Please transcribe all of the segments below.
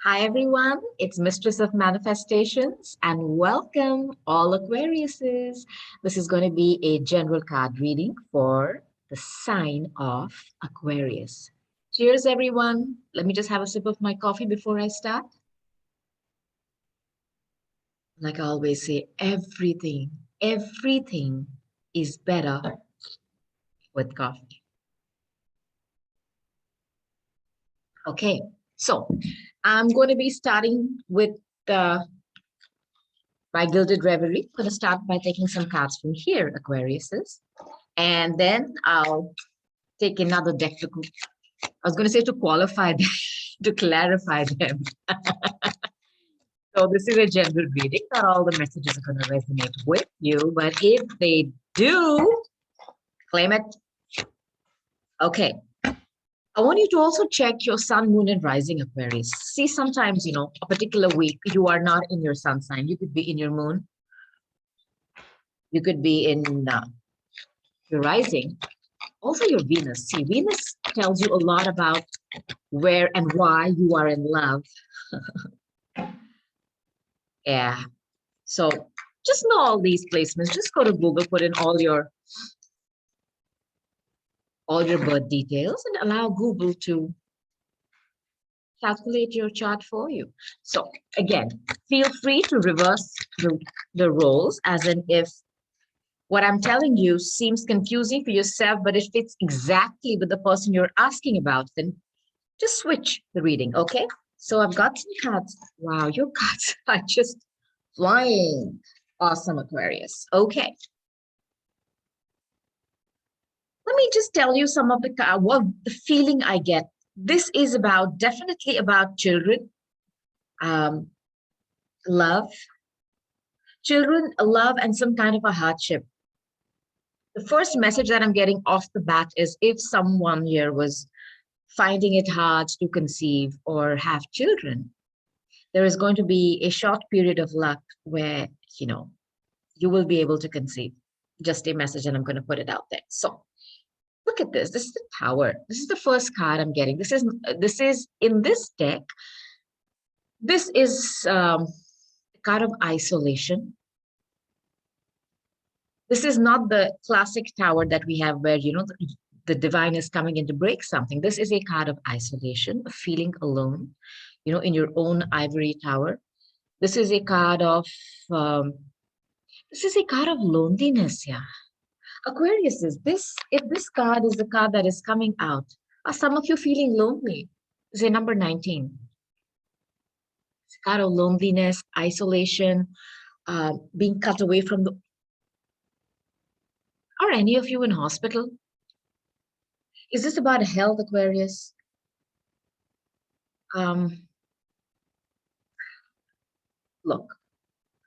Hi everyone, it's Mistress of Manifestations and welcome all Aquariuses. This is going to be a general card reading for the sign of Aquarius. Cheers everyone. Let me just have a sip of my coffee before I start. Like I always say, everything is better with coffee. Okay, so I'm going to be starting with my Gilded Reverie. I'm going to start by taking some cards from here, Aquariuses. And then I'll take another deck to, I was going to say to qualify them, to clarify them. So this is a general reading. Not all the messages are going to resonate with you, but if they do, claim it. Okay. I want you to also check your sun, moon, and rising Aquarius. See, sometimes, a particular week, you are not in your sun sign. You could be in your moon. You could be in your rising. Also your Venus. See, Venus tells you a lot about where and why you are in love. Yeah. So just know all these placements. Just go to Google, put in all your birth details and allow Google to calculate your chart for you. So again, feel free to reverse the roles, as in if what I'm telling you seems confusing for yourself, but it fits exactly with the person you're asking about, then just switch the reading, okay? So I've got some cards. Wow, your cards are just flying. Awesome, Aquarius. Okay. Let me just tell you some of the the feeling I get. This is definitely about children, love, love, and some kind of a hardship. The first message that I'm getting off the bat is if someone here was finding it hard to conceive or have children, there is going to be a short period of luck where, you will be able to conceive. Just a message, and I'm going to put it out there. So look at this. This is the Tower. This is the first card I'm getting. This is in this deck. This is a card of isolation. This is not the classic Tower that we have where, the divine is coming in to break something. This is a card of isolation, of feeling alone, in your own ivory tower. This is a card of loneliness. Yeah. Aquarius if this card is the card that is coming out, are some of you feeling lonely? Say number 19. It's a card of loneliness, isolation, being cut away from the. Are any of you in hospital? Is this about health, Aquarius? Look,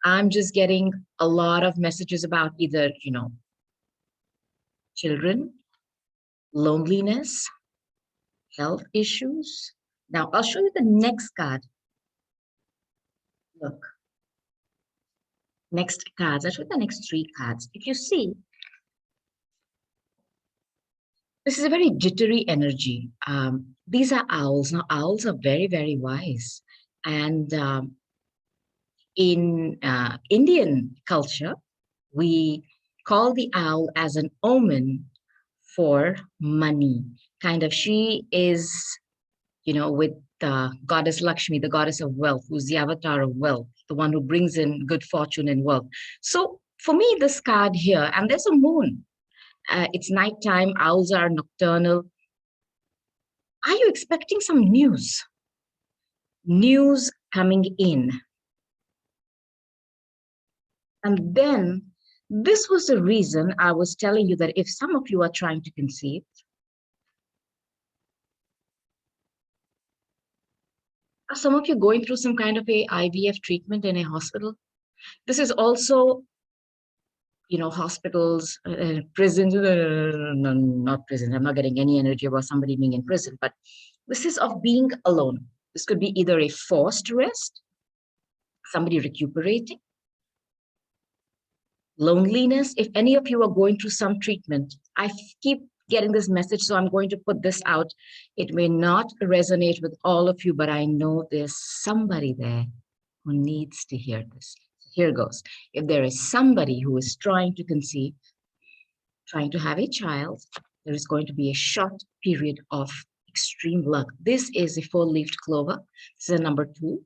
I'm just getting a lot of messages about either, children, loneliness, health issues. Now, I'll show you the next card. Look, next cards. I'll show you the next 3 cards. If you see, this is a very jittery energy. These are owls. Now, owls are very, very wise. And in Indian culture, we call the owl as an omen for money. Kind of, she is, with goddess Lakshmi, the goddess of wealth, who's the avatar of wealth, the one who brings in good fortune and wealth. So for me, this card here, and there's a moon. It's nighttime, owls are nocturnal. Are you expecting some news? News coming in. And then this was the reason I was telling you that if some of you are trying to conceive, are some of you going through some kind of a IVF treatment in a hospital? This is also, hospitals, prisons, no, not prisons. I'm not getting any energy about somebody being in prison, but this is of being alone. This could be either a forced rest, somebody recuperating, loneliness. If any of you are going through some treatment, I keep getting this message, so I'm going to put this out. It may not resonate with all of you, but I know there's somebody there who needs to hear this. Here goes. If there is somebody who is trying to conceive, trying to have a child, there is going to be a short period of extreme luck. This is a four-leafed clover. This is a number 2.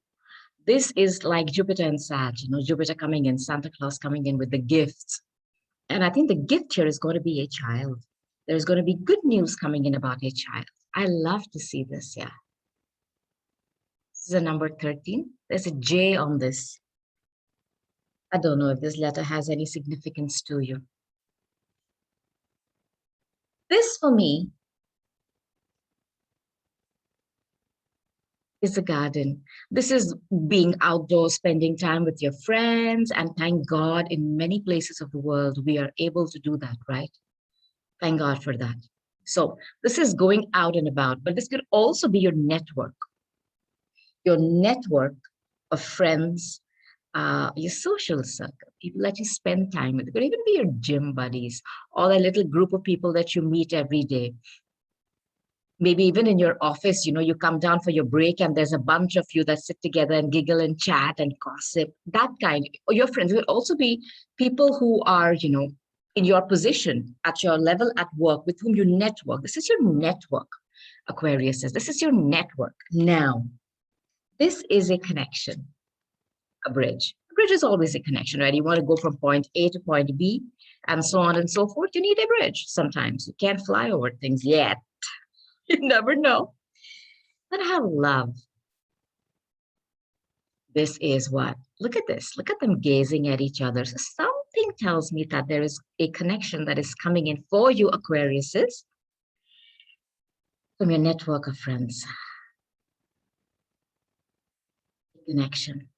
This is like Jupiter and Sag, Jupiter coming in, Santa Claus coming in with the gifts. And I think the gift here is going to be a child. There's going to be good news coming in about a child. I love to see this, yeah. This is a number 13. There's a J on this. I don't know if this letter has any significance to you. This, for me, is a garden. This is being outdoors, spending time with your friends, and thank God in many places of the world, we are able to do that, right? Thank God for that. So this is going out and about, but this could also be your network of friends, your social circle, people that you spend time with. It could even be your gym buddies, or a little group of people that you meet every day. Maybe even in your office, you come down for your break and there's a bunch of you that sit together and giggle and chat and gossip, that kind. Or your friends will also be people who are, in your position, at your level at work, with whom you network. This is your network, Aquarius says. This is your network. Now, this is a connection, a bridge. A bridge is always a connection, right? You want to go from point A to point B and so on and so forth. You need a bridge sometimes. You can't fly over things yet. You never know. But I love. This is what? Look at this. Look at them gazing at each other. So something tells me that there is a connection that is coming in for you, Aquariuses, from your network of friends. Connection.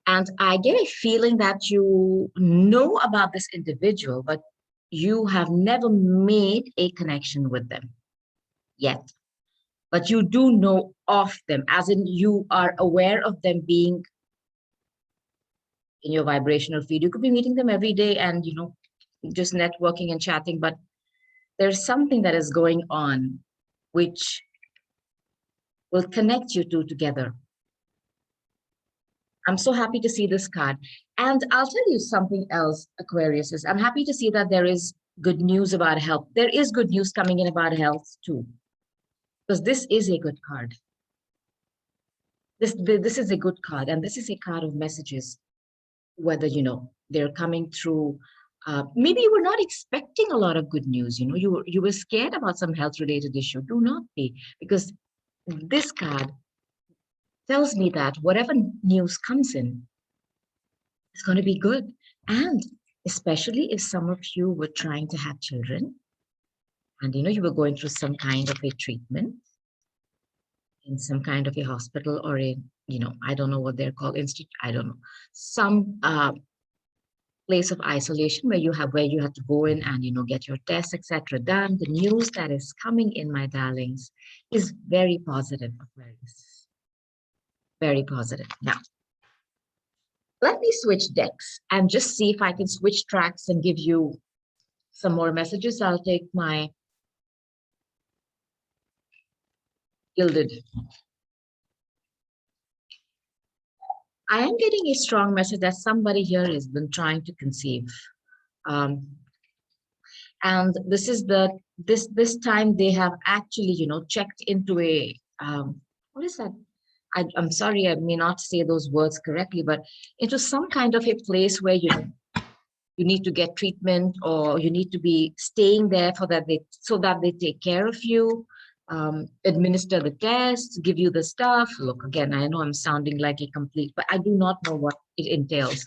And I get a feeling that you know about this individual, but you have never made a connection with them yet. But you do know of them, as in you are aware of them being in your vibrational field. You could be meeting them every day and, just networking and chatting, but there's something that is going on which will connect you two together. I'm so happy to see this card. And I'll tell you something else, Aquarius, is I'm happy to see that there is good news about health. There is good news coming in about health too, because this is a good card. This is a good card, and this is a card of messages, whether, they're coming through. Maybe you were not expecting a lot of good news. You were scared about some health-related issue. Do not be, because this card tells me that whatever news comes in, it's going to be good. And especially if some of you were trying to have children and, you were going through some kind of a treatment in some kind of a hospital or in, I don't know what they're called, institute, I don't know, some place of isolation where you have to go in and, get your tests, etc. done. The news that is coming in, my darlings, is very positive, Aquarius. Very positive. Now, let me switch decks and just see if I can switch tracks and give you some more messages. I'll take my gilded. I am getting a strong message that somebody here has been trying to conceive. And this is this time they have actually, checked into a, what is that? I'm sorry, I may not say those words correctly, but into some kind of a place where you need to get treatment, or you need to be staying there so that they take care of you, administer the tests, give you the stuff. Look, again, I know I'm sounding like a complete, but I do not know what it entails.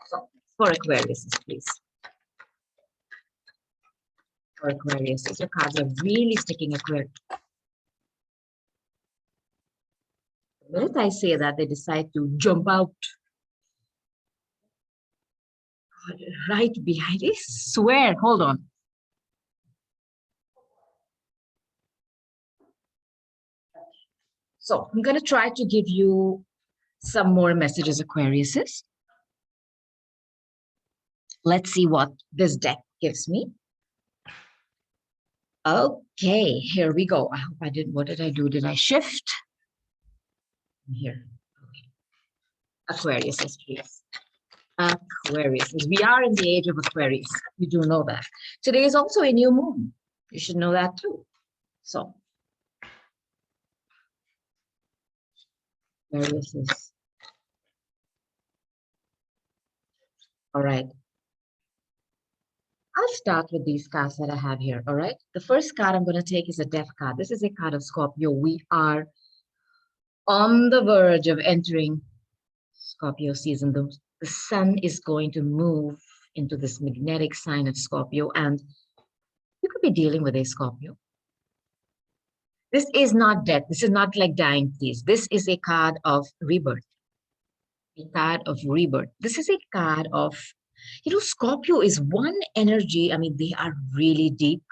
So, for Aquarius, please. For Aquarius, your cards are really sticking, Aquarius. The minute I say that, they decide to jump out right behind. I swear, hold on. So I'm going to try to give you some more messages, Aquariuses. Let's see what this deck gives me. Okay, here we go. I hope I didn't. What did I do? Did I shift? Here. Aquarius, please. Aquarius. We are in the age of Aquarius. You do know that. Today is also a new moon. You should know that too. So, Aquarius is. All right. I'll start with these cards that I have here. All right. The first card I'm going to take is a death card. This is a card of Scorpio. We are on the verge of entering Scorpio season. The sun is going to move into this magnetic sign of Scorpio, and you could be dealing with a Scorpio. This is not death. This is not like dying, please. This is a card of rebirth. A card of rebirth. This is a card of, Scorpio is one energy. I mean, they are really deep,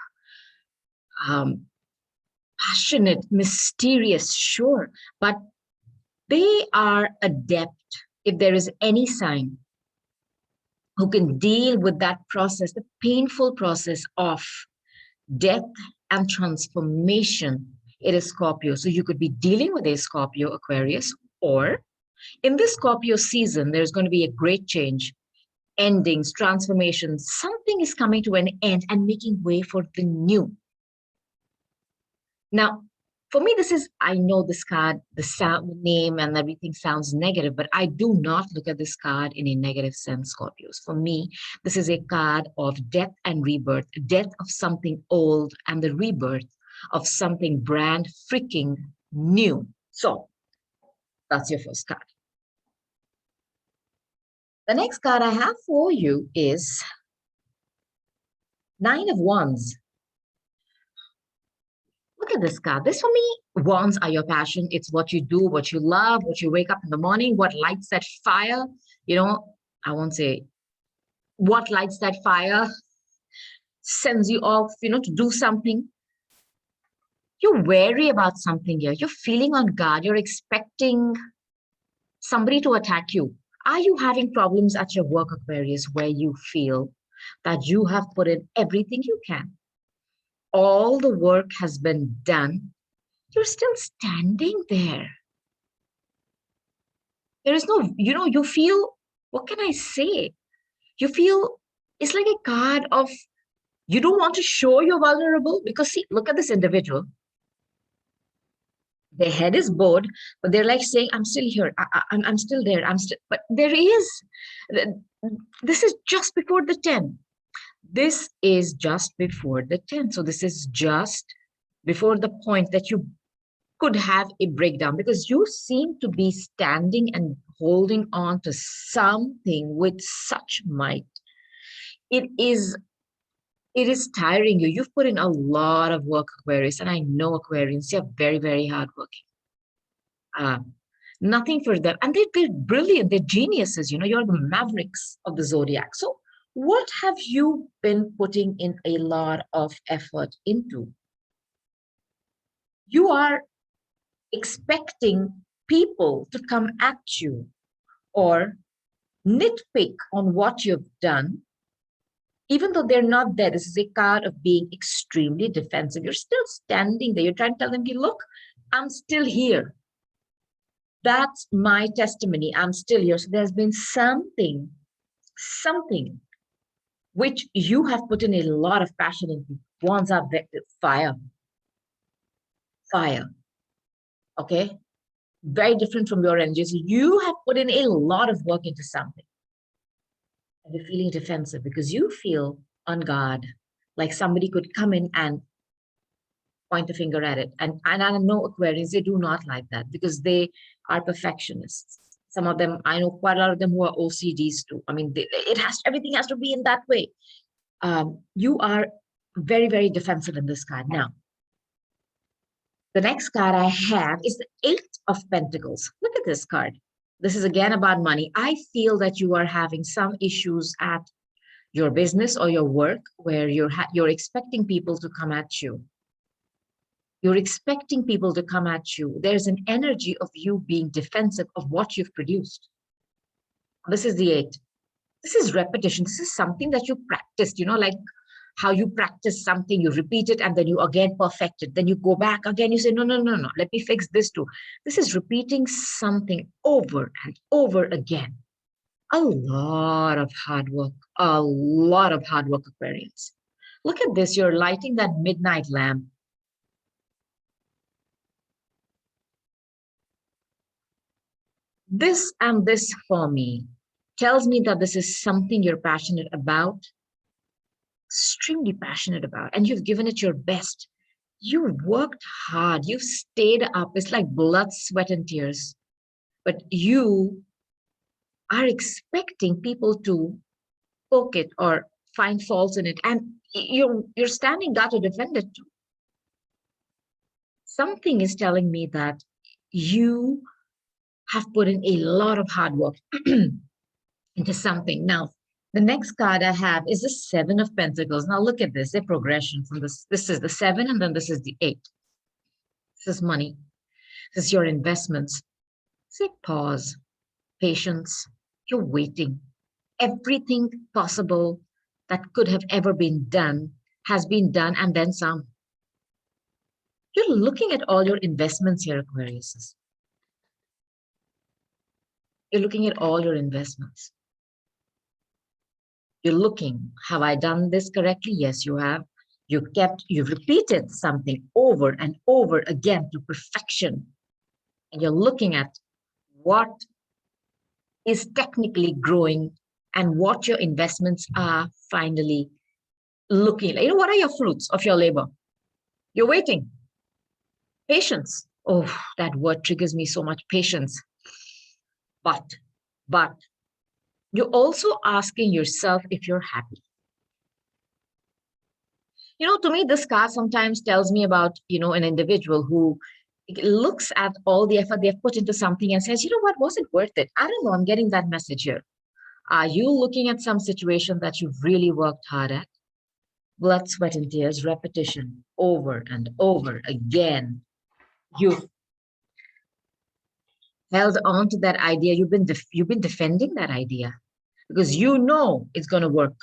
passionate, mysterious, sure, but they are adept. If there is any sign who can deal with that process, the painful process of death and transformation, it is Scorpio. So you could be dealing with a Scorpio, Aquarius, or in this Scorpio season, there's going to be a great change, endings, transformations. Something is coming to an end and making way for the new. Now, for me, I know this card, the name and everything sounds negative, but I do not look at this card in a negative sense, Scorpios. For me, this is a card of death and rebirth, death of something old and the rebirth of something brand freaking new. So that's your first card. The next card I have for you is Nine of Wands. Look at this card. This for me, wands are your passion. It's what you do, what you love, what you wake up in the morning, what lights that fire. I won't say what lights that fire, sends you off, to do something. You're wary about something here. You're feeling on guard. You're expecting somebody to attack you. Are you having problems at your work, Aquarius, where you feel that you have put in everything you can? All the work has been done. You're still standing there. There is no, you feel, what can I say? You feel it's like a card of, you don't want to show you're vulnerable because see, look at this individual. Their head is bowed, but they're like saying, I'm still here. I'm still there. But there is, this is just before the 10. This is just before the 10. So this is just before the point that you could have a breakdown because you seem to be standing and holding on to something with such might. It is tiring you. You've put in a lot of work, Aquarius, and I know Aquarians, they're very, very hardworking. Nothing for them. And they're brilliant. They're geniuses. You're the mavericks of the zodiac. So what have you been putting in a lot of effort into? You are expecting people to come at you or nitpick on what you've done, even though they're not there. This is a card of being extremely defensive. You're still standing there. You're trying to tell them, look, I'm still here. That's my testimony. I'm still here. So there's been something which you have put in a lot of passion into. Wands are fire. Okay? Very different from your energies. You have put in a lot of work into something. And you're feeling defensive because you feel on guard, like somebody could come in and point a finger at it. And I know Aquarians, they do not like that because they are perfectionists. Some of them, I know quite a lot of them who are OCDs too. I mean, everything has to be in that way. You are very, very defensive in this card. Now, the next card I have is the Eight of Pentacles. Look at this card. This is again about money. I feel that you are having some issues at your business or your work where you're expecting people to come at you. You're expecting people to come at you. There's an energy of you being defensive of what you've produced. This is the 8. This is repetition. This is something that you practiced, like how you practice something, you repeat it, and then you again perfect it. Then you go back again, you say, no, no, no, no, let me fix this too. This is repeating something over and over again. A lot of hard work, a lot of hard work, Aquarians. Look at this, you're lighting that midnight lamp. This and this for me tells me that this is something you're passionate about, extremely passionate about, and you've given it your best. You worked hard, you've stayed up. It's like blood, sweat, and tears. But you are expecting people to poke it or find faults in it, and you're standing there to defend it too. Something is telling me that you have put in a lot of hard work into something. Now, the next card I have is the Seven of Pentacles. Now look at this, the progression from this. This is the 7, and then this is the 8. This is money. This is your investments. Say pause, patience. You're waiting. Everything possible that could have ever been done has been done, and then some. You're looking at all your investments here, Aquarius. You're looking at all your investments. You're looking, have I done this correctly? Yes, you have. You've repeated something over and over again to perfection. And you're looking at what is technically growing and what your investments are finally looking like. You know, what are your fruits of your labor? You're waiting. Patience. Oh, that word triggers me so much, patience. But you're also asking yourself if you're happy. You know, to me, this card sometimes tells me about, an individual who looks at all the effort they've put into something and says, you know what, was it worth it? I don't know, I'm getting that message here. Are you looking at some situation that you've really worked hard at? Blood, sweat, and tears, repetition, over and over again. You've held on to that idea. You've been defending that idea because you know it's going to work.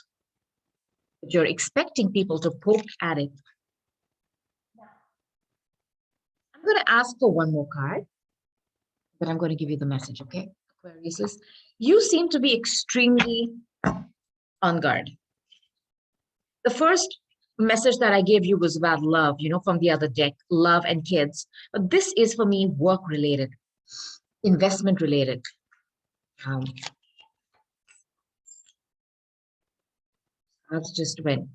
But you're expecting people to poke at it. I'm going to ask for one more card, but I'm going to give you the message, okay? Aquarius, you seem to be extremely on guard. The first message that I gave you was about love, from the other deck, love and kids. But this is for me work related, investment related. That's just when,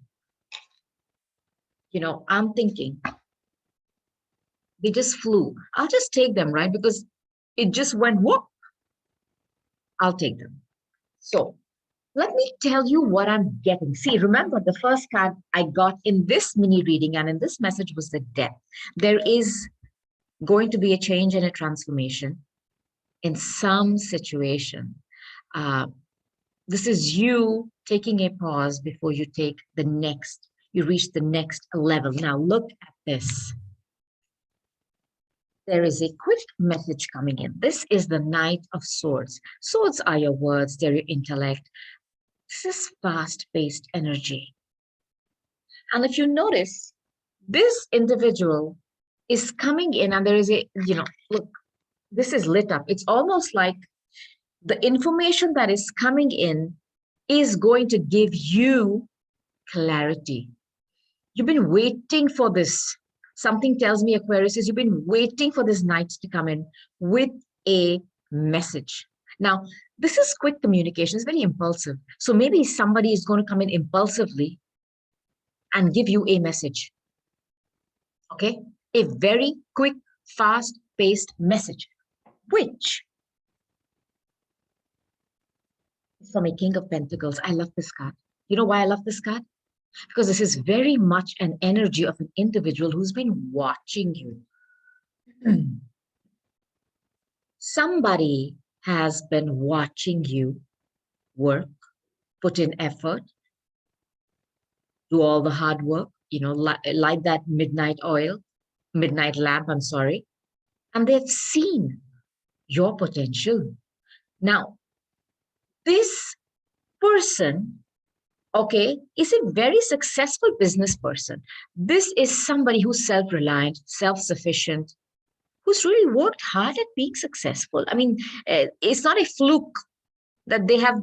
I'm thinking they just flew. I'll just take them, right? Because it just went whoop. I'll take them. So let me tell you what I'm getting. See, remember the first card I got in this mini reading and in this message was the death. There is going to be a change and a transformation in some situation. This is you taking a pause before you reach the next level. Now look at this. There is a quick message coming in. This is the Knight of Swords. Swords are your words, they're your intellect. This is fast-paced energy. And if you notice, this individual is coming in and there is look, this is lit up. It's almost like the information that is coming in is going to give you clarity. You've been waiting for this. Something tells me, Aquarius, you've been waiting for this knight to come in with a message. Now, this is quick communication. It's very impulsive. So maybe somebody is going to come in impulsively and give you a message. Okay? A very quick, fast-paced message, which is from a King of Pentacles. I love this card. You know why I love this card? Because this is very much an energy of an individual who's been watching you. Somebody has been watching you work, put in effort, do all the hard work, light that midnight lamp, I'm sorry, and they've seen your potential. Now, this person Okay, is a very successful business person. This is somebody who's self-reliant, self-sufficient, who's really worked hard at being successful. I mean, it's not a fluke that they have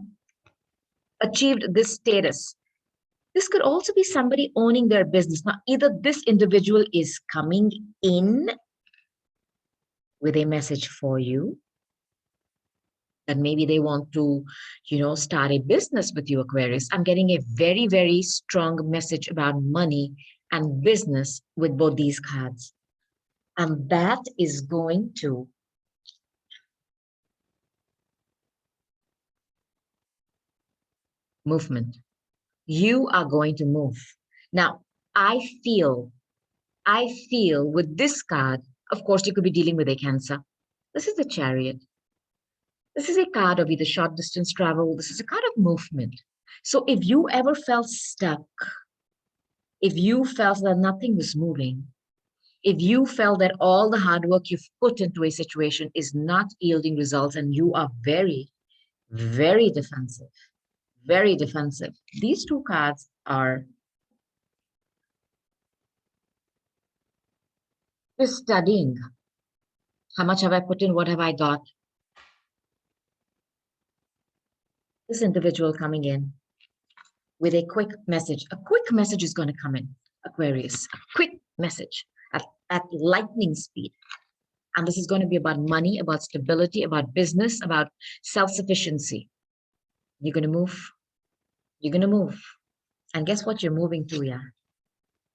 achieved this status. This could also be somebody owning their business. Now, either this individual is coming in with a message for you, that maybe they want to, start a business with you, Aquarius. I'm getting a very, very strong message about money and business with both these cards. And that is going to movement. You are going to move. Now, I feel with this card, of course, you could be dealing with a Cancer. This is the Chariot. This is a card of either short distance travel. This is a card of movement. So if you ever felt stuck, if you felt that nothing was moving, if you felt that all the hard work you've put into a situation is not yielding results and you are very, very defensive, these two cards are just studying. How much have I put in? What have I got? This individual coming in with a quick message. A quick message is going to come in, Aquarius. A quick message at lightning speed. And this is going to be about money, about stability, about business, about self-sufficiency. You're going to move. You're going to move. And guess what you're moving to, yeah?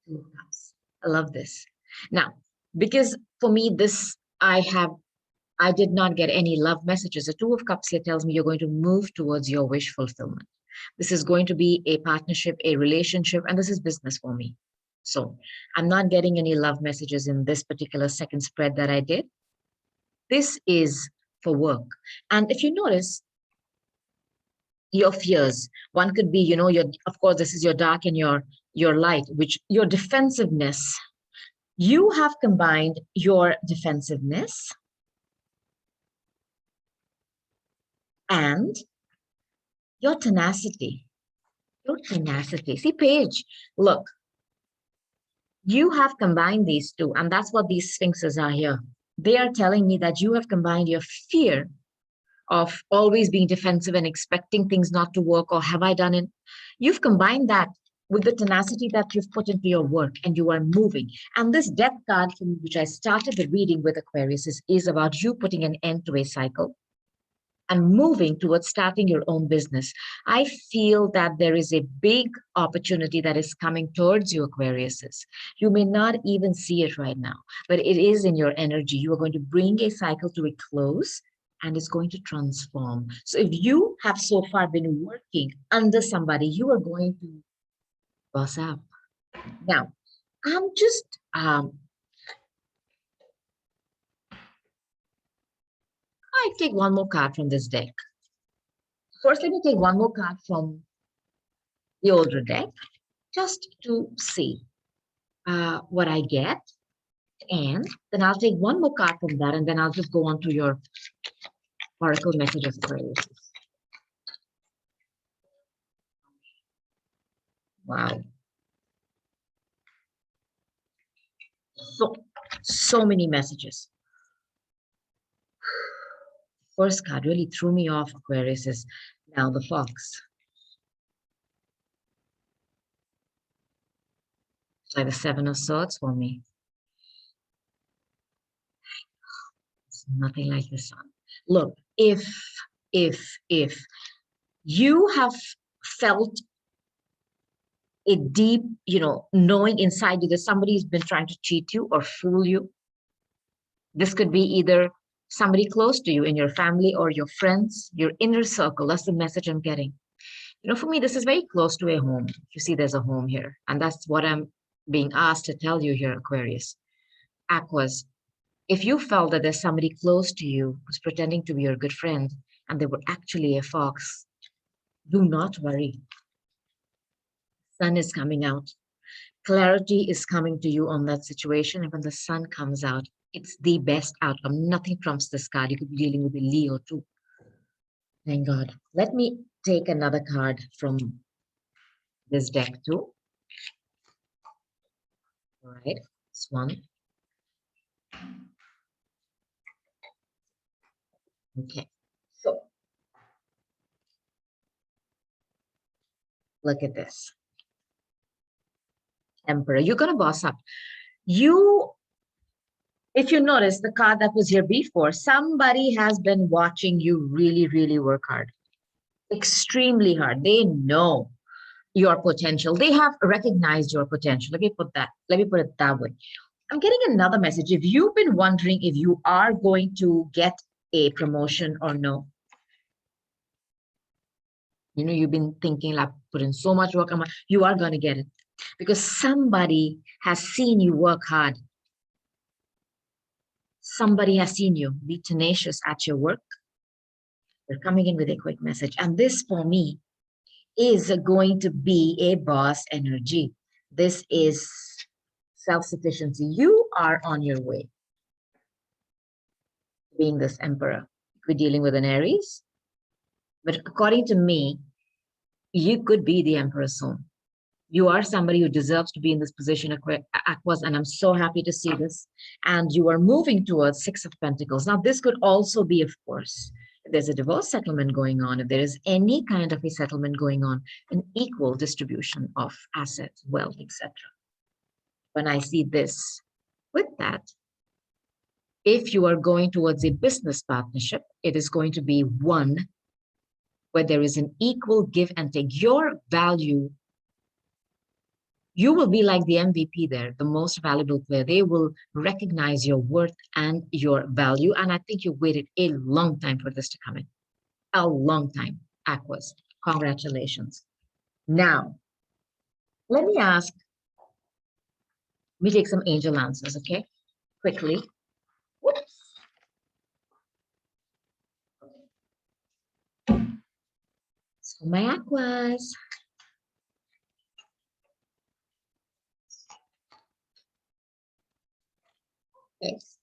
I love this. Now, because for me, I did not get any love messages. The Two of Cups here tells me you're going to move towards your wish fulfillment. This is going to be a partnership, a relationship, and this is business for me. So I'm not getting any love messages in this particular second spread that I did. This is for work. And if you notice, your fears, one could be, of course, this is your dark and your light, which your defensiveness. You have combined your defensiveness and your tenacity. Your tenacity. See, Paige, look, you have combined these two, and that's what these sphinxes are here. They are telling me that you have combined your fear of always being defensive and expecting things not to work, or have I done it? You've combined that with the tenacity that you've put into your work, and you are moving. And this death card, from which I started the reading with, Aquarius, is about you putting an end to a cycle and moving towards starting your own business. I feel that there is a big opportunity that is coming towards you, Aquarius. You may not even see it right now, but it is in your energy. You are going to bring a cycle to a close, and it's going to transform. So if you have so far been working under somebody, you are going to boss up. Now, I'm just I take one more card from this deck. First, let me take one more card from the older deck, just to see what I get. And then I'll take one more card from that, and then I'll just go on to your oracle messages, Aquarius. Wow. So many messages. First card really threw me off, Aquarius, is now the fox. It's like the Seven of Swords for me. It's nothing like the Sun. Look, if you have felt a deep, knowing inside you that somebody's been trying to cheat you or fool you, this could be either somebody close to you in your family or your friends, your inner circle. That's the message I'm getting. For me, this is very close to a home. You see, there's a home here. And that's what I'm being asked to tell you here, Aquarius. Aquas, if you felt that there's somebody close to you who's pretending to be your good friend and they were actually a fox, do not worry. Sun is coming out. Clarity is coming to you on that situation. And when the sun comes out, it's the best outcome. Nothing trumps this card. You could be dealing with a Leo too. Thank God. Let me take another card from this deck too. All right, this one. Okay, so look at this. Emperor, you're gonna boss up. If you notice the card that was here before, somebody has been watching you really, really work hard, extremely hard. They know your potential. They have recognized your potential. Let me put it that way. I'm getting another message. If you've been wondering if you are going to get a promotion or no, you've been thinking like put in so much work, you are going to get it because somebody has seen you work hard. Somebody has seen you be tenacious at your work. They're coming in with a quick message. And this for me is going to be a boss energy. This is self-sufficiency. You are on your way to being this emperor. We're dealing with an Aries. But according to me, you could be the emperor soon. You are somebody who deserves to be in this position, Aquas, and I'm so happy to see this. And you are moving towards Six of Pentacles. Now, this could also be, of course, if there's a divorce settlement going on, if there is any kind of a settlement going on, an equal distribution of assets, wealth, etc. When I see this with that, if you are going towards a business partnership, it is going to be one where there is an equal give and take. Your value, you will be like the MVP there, the most valuable player. They will recognize your worth and your value. And I think you waited a long time for this to come in. A long time, Aquas. Congratulations. Now, let me take some angel answers, okay? Quickly. Whoops. So my Aquas. Yes.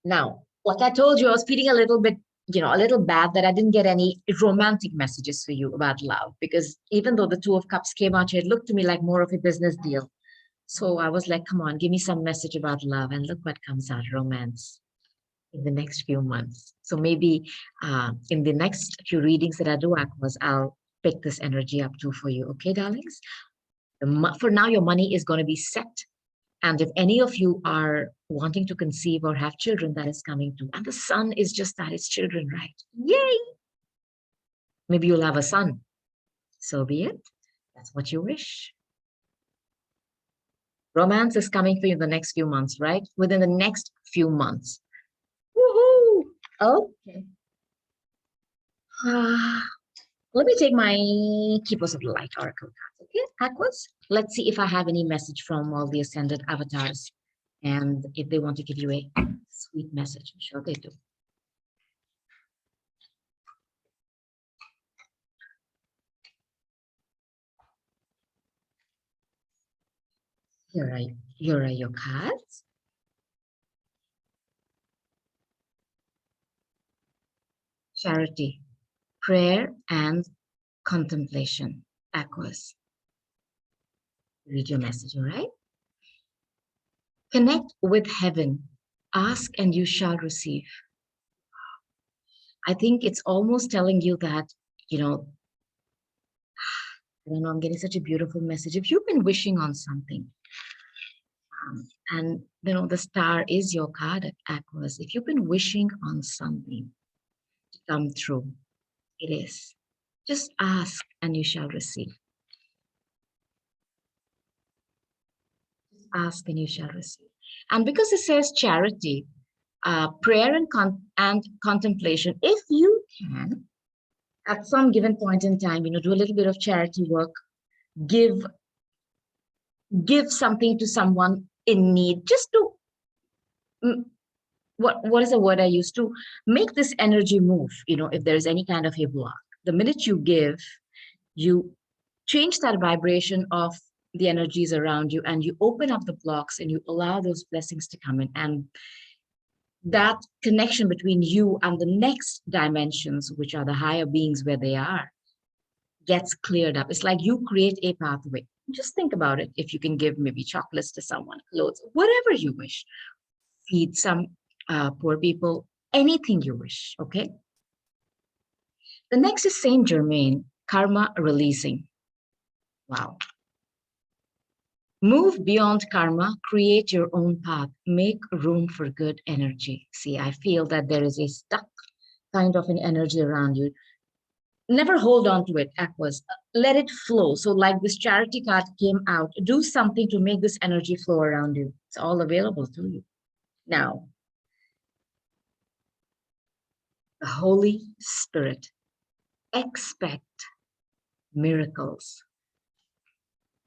Now, like I told you, I was feeling a little bit, a little bad that I didn't get any romantic messages for you about love, because even though the Two of Cups came out here, it looked to me like more of a business deal. So I was like, come on, give me some message about love. And look what comes out, romance in the next few months. So maybe in the next few readings that I do, Aquas, I'll pick this energy up too for you. Okay, darlings? For now, your money is going to be set. And if any of you are wanting to conceive or have children, that is coming too. And the sun is just that, it's children, right? Yay! Maybe you'll have a son. So be it. That's what you wish. Romance is coming for you in the next few months, right? Within the next few months. Woohoo! Okay. Let me take my Keepers of the Light Oracle cards. Okay, Aquas. Let's see if I have any message from all the Ascended Avatars. And if they want to give you a sweet message, I'm sure they do. Here are your cards. Charity, prayer, and contemplation. Aquas. Read your message, all right? Connect with heaven. Ask and you shall receive. I think it's almost telling you that, I don't know, I'm getting such a beautiful message. If you've been wishing on something, and the star is your card at Aquas. If you've been wishing on something to come true, it is. Just ask and you shall receive. Just ask and you shall receive. And because it says charity, prayer and contemplation, if you can, at some given point in time, do a little bit of charity work, give something to someone in need, just to what is the word I use, to make this energy move. If there's any kind of a block, the minute you give, you change that vibration of the energies around you, and you open up the blocks and you allow those blessings to come in. And that connection between you and the next dimensions, which are the higher beings where they are, gets cleared up. It's like you create a pathway. Just think about it. If you can give maybe chocolates to someone, clothes, whatever you wish, feed some poor people, anything you wish, okay? The next is Saint Germain, karma releasing. Wow. Move beyond karma, create your own path, make room for good energy. See, I feel that there is a stuck kind of an energy around you. Never hold on to it, Aquas. Let it flow. So, like this charity card came out, do something to make this energy flow around you. It's all available to you. Now, the Holy Spirit, expect miracles.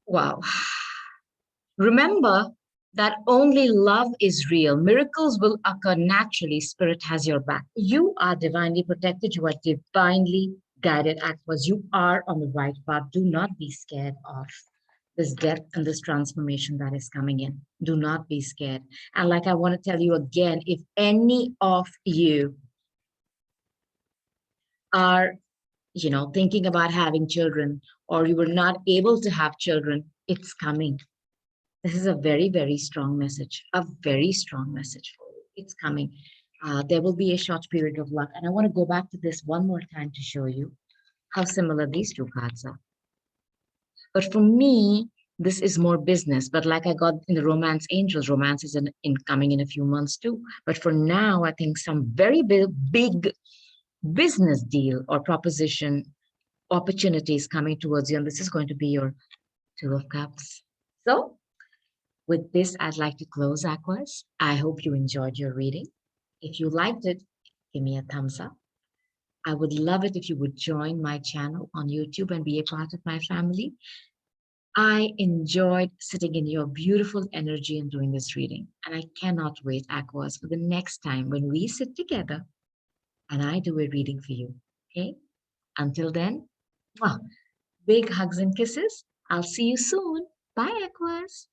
Wow. Remember that only love is real. Miracles will occur naturally. Spirit has your back. You are divinely protected. You are divinely guided, Aquas. You are on the right path. Do not be scared of this depth and this transformation that is coming in. Do not be scared. And like I want to tell you again, if any of you are, thinking about having children, or you were not able to have children, it's coming. This is a very, very strong message, a very strong message for you. It's coming. There will be a short period of luck. And I want to go back to this one more time to show you how similar these two cards are. But for me, this is more business. But like I got in the Romance Angels, romance is coming in a few months too. But for now, I think some very big business deal or proposition opportunities coming towards you. And this is going to be your Two of Cups. So with this, I'd like to close, Aquas. I hope you enjoyed your reading. If you liked it, give me a thumbs up. I would love it if you would join my channel on YouTube and be a part of my family. I enjoyed sitting in your beautiful energy and doing this reading. And I cannot wait, Aquas, for the next time when we sit together and I do a reading for you. Okay? Until then, big hugs and kisses. I'll see you soon. Bye, Aquas.